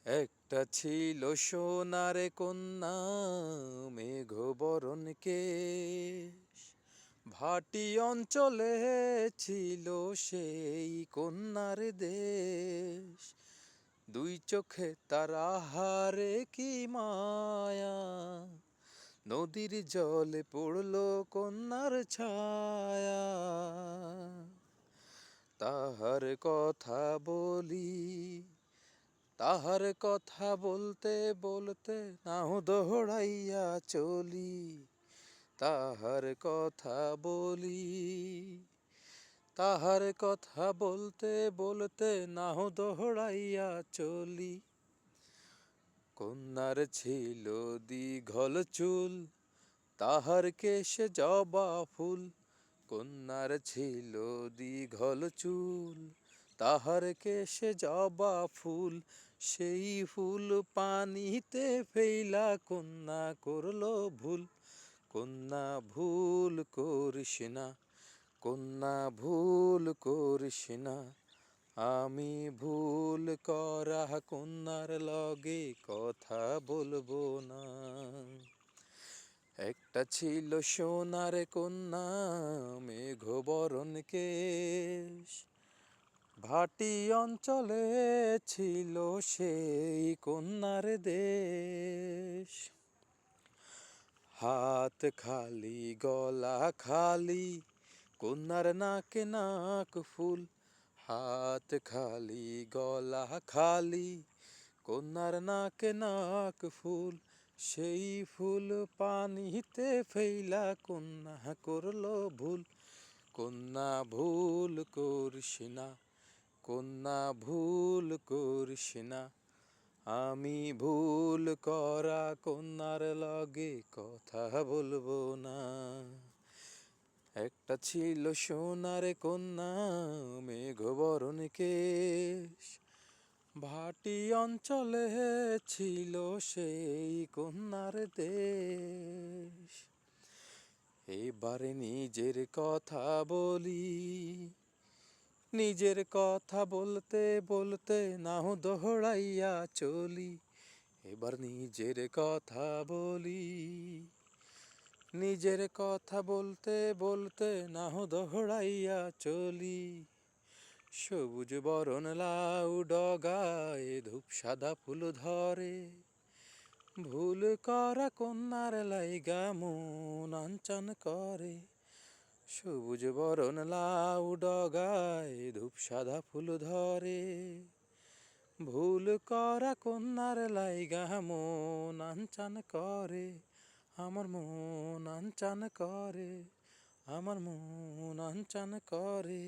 একটা ছিল সোনার কন্যা, মেঘ বরণ কেশ। ভাটি অঞ্চলে ছিল সেই কন্যার দেশ। দুই চোখে তার আহারে কি মায়া, নদীর জলে পড়ল কন্যার ছায়া। তাহার কথা বলি, তাহার কথা বলতে বলতে নাও দৌড়াইয়া চলি। তাহার কথা বলি, তাহার কথা বলতে বলতে নাও দৌড়াইয়া চলি। কন্যার ছিল দীঘল চুল, তাহার কেশে জবা ফুল। কন্যার ছিল দীঘল চুল, তাহার কেশে জবা ফুল। সেই ফুল পানিতে ফেলা কন্যা করলো ভুল। কন্যা ভুল করিস না, কন্যা ভুল করিস না। আমি ভুল করা কন্যার লগে কথা বলবো না। একটা ছিল সোনার কন্যা, মেঘ বরণ কেশ। ভাটি অঞ্চলে ছিল সেই কন্যার দেশ। হাত খালি গলা খালি, কন্যার নাকে নাক ফুল। হাত খালি গলা খালি, কন্যার নাকে নাক ফুল। সেই ফুল পানিতে ফেলা কন্যা করলো ভুল। কন্যা ভুল করিস না, কন্যা ভুল করিস না। আমি ভুল করা কন্যার লগে কথা বলবো না। একটা ছিল সোনার কন্যা, মেঘ বরণ কেশ। ভাটি অঞ্চলে ছিল সেই কন্যার দেশ। এবারে নিজের কথা বলি, নিজের কথা বলতে বলতে নাও দৌড়াইয়া চলি। এবার নিজের কথা বলি, নিজের কথা বলতে বলতে নাও দৌড়াইয়া চলি। সবুজ বরণ লাউ ডগায় ধূপ সাদা ফুল ধরে। ভুল করা কন্যার লাইগা মন আনচান করে। সবুজ বরণ লাউ ডগায় ধূপ সাদা ফুল ধরে। ভুল করা কন্যার লাইগা মন আনচান করে। আমার মন আনচান করে, আমার মন আনচান করে।